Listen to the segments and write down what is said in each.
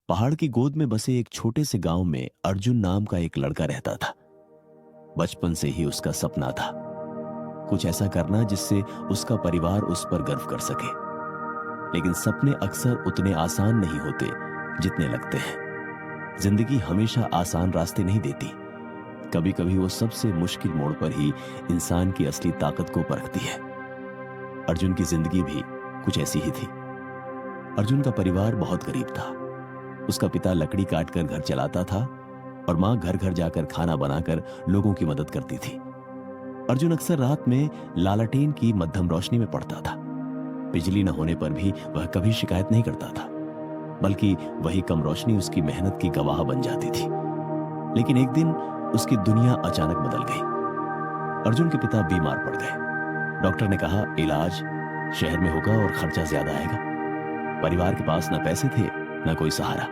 पहाड़ की गोद में बसे एक छोटे से गांव में अर्जुन नाम का एक लड़का रहता था। बचपन से ही उसका सपना था कुछ ऐसा करना जिससे उसका परिवार उस पर गर्व कर सके। लेकिन सपने अक्सर उतने आसान नहीं होते जितने लगते हैं। जिंदगी हमेशा आसान रास्ते नहीं देती। कभी कभी वो सबसे मुश्किल मोड़ पर ही इंसान की असली ताकत को परखती है। अर्जुन की जिंदगी भी कुछ ऐसी ही थी। अर्जुन का परिवार बहुत गरीब था। उसका पिता लकड़ी काटकर घर चलाता था और मां घर घर जाकर खाना बनाकर लोगों की मदद करती थी। अर्जुन अक्सर रात में लालटेन की मध्यम रोशनी में पढ़ता था। बिजली न होने पर भी वह कभी शिकायत नहीं करता था, बल्कि वही कम रोशनी उसकी मेहनत की गवाह बन जाती थी। लेकिन एक दिन उसकी दुनिया अचानक बदल गई। अर्जुन के पिता बीमार पड़ गए। डॉक्टर ने कहा इलाज शहर में होगा और खर्चा ज्यादा आएगा। परिवार के पास न पैसे थे न कोई सहारा।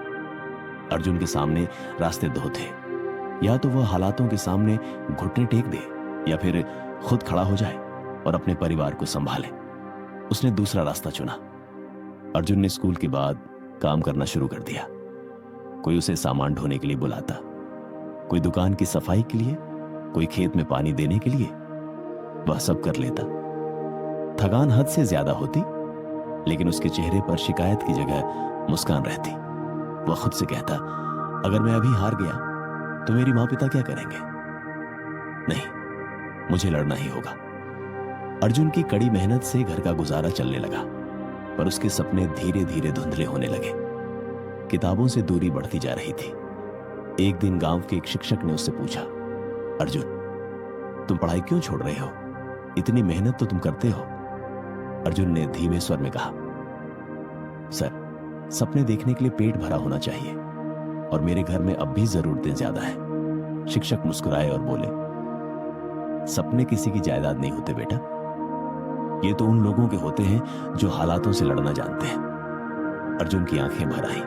अर्जुन के सामने रास्ते दो थे। या तो वह हालातों के सामने घुटने टेक दे या फिर खुद खड़ा हो जाए और अपने परिवार को संभाले। उसने दूसरा रास्ता चुना। अर्जुन ने स्कूल के बाद काम करना शुरू कर दिया। कोई उसे सामान ढोने के लिए बुलाता, कोई दुकान की सफाई के लिए, कोई खेत में पानी देने के लिए। वह सब कर लेता। थकान हद से ज्यादा होती, लेकिन उसके चेहरे पर शिकायत की जगह मुस्कान रहती। वह खुद से कहता, अगर मैं अभी हार गया तो मेरी माँ पिता क्या करेंगे? नहीं, मुझे लड़ना ही होगा। अर्जुन की कड़ी मेहनत से घर का गुजारा चलने लगा, पर उसके सपने धीरे धीरे धुंधले होने लगे। किताबों से दूरी बढ़ती जा रही थी। एक दिन गांव के एक शिक्षक ने उससे पूछा, अर्जुन, तुम पढ़ाई क्यों छोड़ रहे हो? इतनी मेहनत तो तुम करते हो। अर्जुन ने धीमे स्वर में कहा, सर, सपने देखने के लिए पेट भरा होना चाहिए और मेरे घर में अब भी जरूरतें ज्यादा हैं। शिक्षक मुस्कुराए और बोले, सपने किसी की जायदाद नहीं होते बेटा। ये तो उन लोगों के होते हैं जो हालातों से लड़ना जानते हैं। अर्जुन की आंखें भर आईं,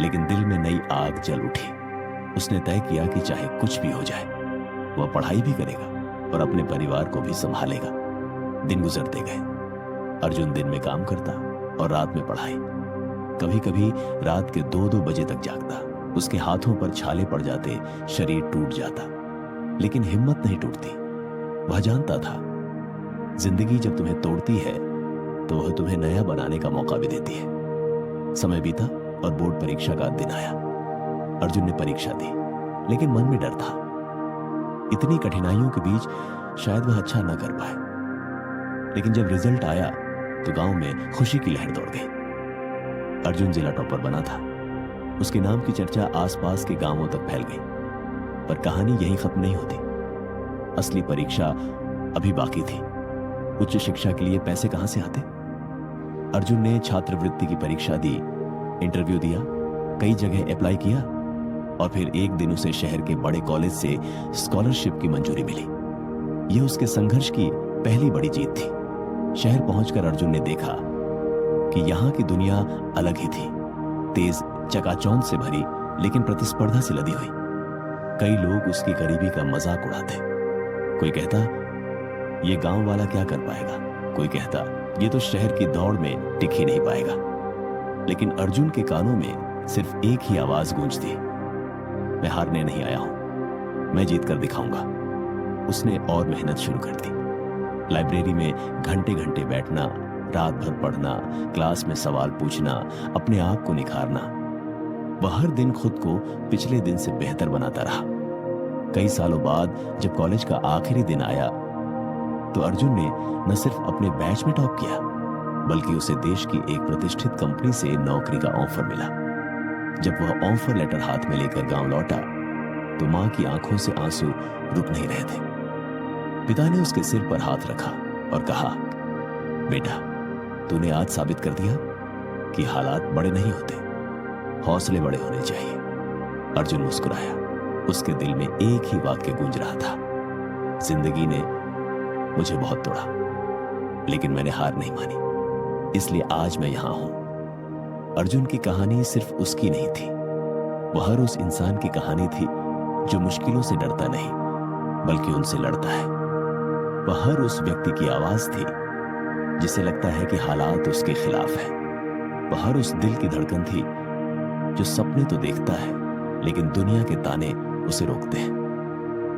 लेकिन दिल में नई आग जल उठी। उसने तय किया कि चाहे कुछ भी हो जाए, वह पढ़ाई भी करेगा और अपने परिवार को भी संभालेगा। दिन गुजरते गए। अर्जुन दिन में काम करता और रात में पढ़ाई। कभी कभी रात के 2-2 बजे तक जागता। उसके हाथों पर छाले पड़ जाते, शरीर टूट जाता, लेकिन हिम्मत नहीं टूटती। वह जानता था, जिंदगी जब तुम्हें तोड़ती है तो वह तुम्हें नया बनाने का मौका भी देती है। समय बीता और बोर्ड परीक्षा का दिन आया। अर्जुन ने परीक्षा दी, लेकिन मन में डर था। इतनी कठिनाइयों के बीच शायद वह अच्छा न कर पाए। लेकिन जब रिजल्ट आया तो गांव में खुशी की लहर दौड़ गई। अर्जुन जिला टॉपर बना था। उसके नाम की चर्चा आसपास के गांवों तक फैल गई। पर कहानी यहीं खत्म नहीं होती। असली परीक्षा अभी बाकी थी। उच्च शिक्षा के लिए पैसे कहां से आते? अर्जुन ने छात्रवृत्ति की परीक्षा दी, इंटरव्यू दिया, कई जगह अप्लाई किया और फिर एक दिन उसे शहर के बड़े कॉलेज से स्कॉलरशिप की मंजूरी मिली। यह उसके संघर्ष की पहली बड़ी जीत थी। शहर पहुंचकर अर्जुन ने देखा कि यहां की दुनिया अलग ही थी। तेज चकाचौंध से भरी, लेकिन प्रतिस्पर्धा से लदी हुई। कई लोग उसकी गरीबी का मजाक उड़ाते। कोई कहता, ये गांव वाला क्या कर पाएगा? कोई कहता, ये तो शहर की दौड़ में टिक ही नहीं पाएगा। लेकिन अर्जुन के कानों में सिर्फ एक ही आवाज गूंजती, मैं हारने नहीं आया हूं, मैं जीत कर दिखाऊंगा। उसने और मेहनत शुरू कर दी। लाइब्रेरी में घंटे घंटे बैठना, रात भर पढ़ना, क्लास में सवाल पूछना, अपने आप को निखारना। वह हर दिन खुद को पिछले दिन से बेहतर बनाता रहा। कई सालों बाद जब कॉलेज का आखिरी दिन आया तो अर्जुन ने न सिर्फ अपने बैच में टॉप किया, बल्कि उसे देश की एक प्रतिष्ठित कंपनी से नौकरी का ऑफर मिला। जब वह ऑफर लेटर हाथ में लेकर गांव लौटा तो मां की आंखों से आंसू रुक नहीं रहे थे। पिता ने उसके सिर पर हाथ रखा और कहा, बेटा, तूने आज साबित कर दिया कि हालात बड़े नहीं होते, हौसले बड़े होने चाहिए। अर्जुन मुस्कुराया। उसके दिल में एक ही वाक्य गूंज रहा था, जिंदगी ने मुझे बहुत तोड़ा, लेकिन मैंने हार नहीं मानी, इसलिए आज मैं यहां हूं। अर्जुन की कहानी सिर्फ उसकी नहीं थी, वह हर उस इंसान की कहानी थी जो मुश्किलों से डरता नहीं, बल्कि उनसे लड़ता है। वह हर उस व्यक्ति की आवाज थी जिसे लगता है कि हालात उसके खिलाफ है। वह हर उस दिल की धड़कन थी जो सपने तो देखता है लेकिन दुनिया के ताने उसे रोकते हैं।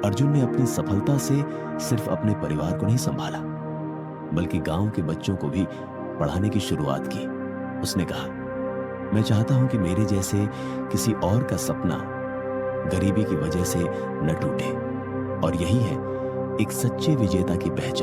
अर्जुन ने अपनी सफलता से सिर्फ अपने परिवार को नहीं संभाला, बल्कि गांव के बच्चों को भी पढ़ाने की शुरुआत की। उसने कहा, मैं चाहता हूं कि मेरे जैसे किसी और का सपना गरीबी की वजह से न टूटे, और यही है एक सच्चे विजेता की पहचान।